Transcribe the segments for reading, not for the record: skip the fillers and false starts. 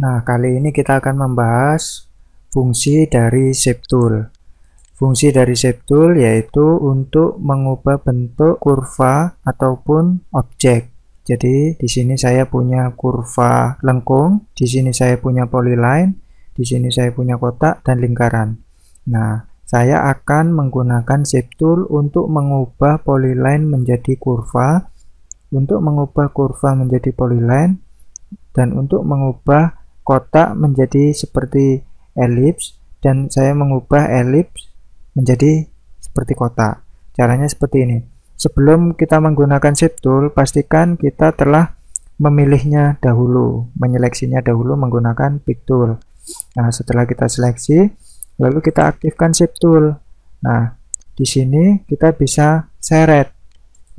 Nah, kali ini kita akan membahas fungsi dari Shape Tool. Fungsi dari Shape Tool yaitu untuk mengubah bentuk kurva ataupun objek. Jadi, di sini saya punya kurva lengkung, di sini saya punya polyline, di sini saya punya kotak dan lingkaran. Nah, saya akan menggunakan Shape Tool untuk mengubah polyline menjadi kurva, untuk mengubah kurva menjadi polyline, dan untuk mengubah kotak menjadi seperti elips, dan saya mengubah elips menjadi seperti kotak. Caranya seperti ini. Sebelum kita menggunakan Shape Tool, pastikan kita telah memilihnya dahulu, menyeleksinya dahulu menggunakan Pick Tool. Nah, setelah kita seleksi, lalu kita aktifkan Shape Tool. Nah, di sini kita bisa seret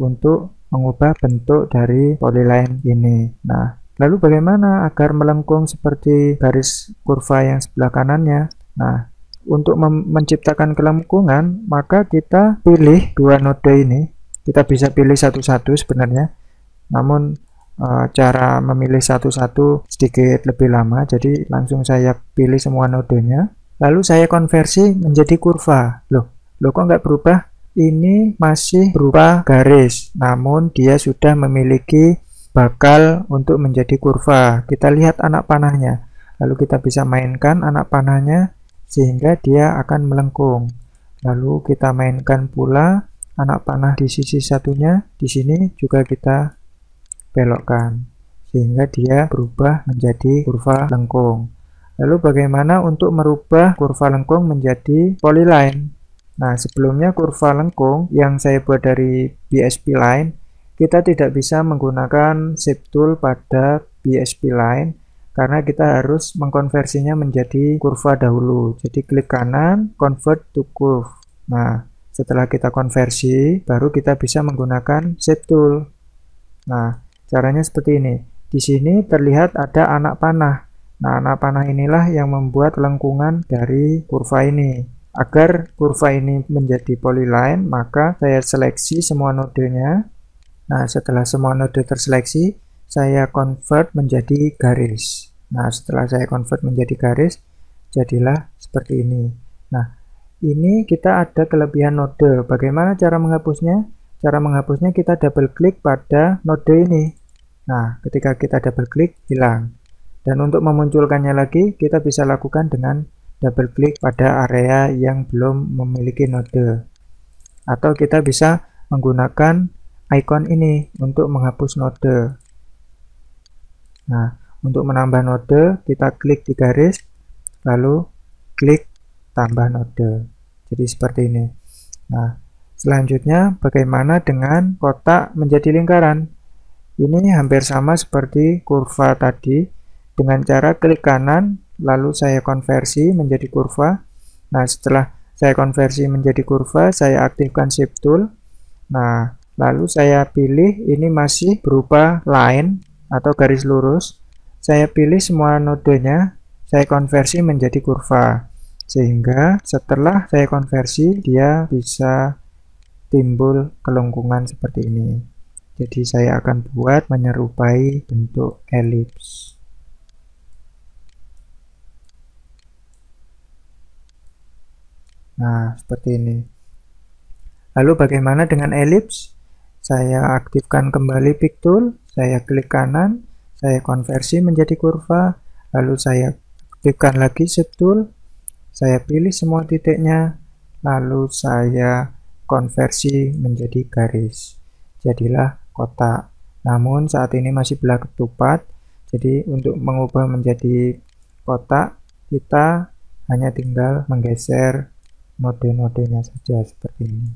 untuk mengubah bentuk dari polyline ini. Nah, lalu bagaimana agar melengkung seperti garis kurva yang sebelah kanannya? Nah, untuk menciptakan kelengkungan, maka kita pilih dua node ini. Kita bisa pilih satu-satu sebenarnya, namun cara memilih satu-satu sedikit lebih lama, jadi langsung saya pilih semua nodenya. Lalu saya konversi menjadi kurva. Loh kok nggak berubah? Ini masih berupa garis, namun dia sudah memiliki bakal untuk menjadi kurva. Kita lihat anak panahnya, lalu kita bisa mainkan anak panahnya sehingga dia akan melengkung. Lalu kita mainkan pula anak panah di sisi satunya, di sini juga kita belokkan sehingga dia berubah menjadi kurva lengkung. Lalu bagaimana untuk merubah kurva lengkung menjadi polyline? Nah, sebelumnya kurva lengkung yang saya buat dari BSP line, kita tidak bisa menggunakan Shape Tool pada BSP line karena kita harus mengkonversinya menjadi kurva dahulu. Jadi klik kanan, convert to curve. Nah, setelah kita konversi, baru kita bisa menggunakan Shape Tool. Nah, caranya seperti ini. Di sini terlihat ada anak panah. Nah, anak panah inilah yang membuat lengkungan dari kurva ini. Agar kurva ini menjadi polyline, maka saya seleksi semua nodenya. Nah, setelah semua node terseleksi, saya convert menjadi garis. Nah, setelah saya convert menjadi garis, jadilah seperti ini. Nah, ini kita ada kelebihan node. Bagaimana cara menghapusnya? Cara menghapusnya kita double klik pada node ini. Nah, ketika kita double klik, hilang. Dan untuk memunculkannya lagi, kita bisa lakukan dengan double klik pada area yang belum memiliki node. Atau kita bisa menggunakan icon ini untuk menghapus node. Nah, untuk menambah node, kita klik di garis, lalu klik tambah node. Jadi seperti ini. Nah, selanjutnya bagaimana dengan kotak menjadi lingkaran? Ini hampir sama seperti kurva tadi, dengan cara klik kanan, lalu saya konversi menjadi kurva. Nah, setelah saya konversi menjadi kurva, saya aktifkan Shape Tool. Nah, lalu saya pilih ini masih berupa line atau garis lurus. Saya pilih semua nodenya, saya konversi menjadi kurva. Sehingga setelah saya konversi, dia bisa timbul kelengkungan seperti ini. Jadi saya akan buat menyerupai bentuk elips. Nah, seperti ini. Lalu bagaimana dengan elips? Saya aktifkan kembali Pick Tool, saya klik kanan, saya konversi menjadi kurva, lalu saya aktifkan lagi Shape Tool, saya pilih semua titiknya, lalu saya konversi menjadi garis. Jadilah kotak. Namun saat ini masih belah ketupat, jadi untuk mengubah menjadi kotak, kita hanya tinggal menggeser node-nodenya saja seperti ini.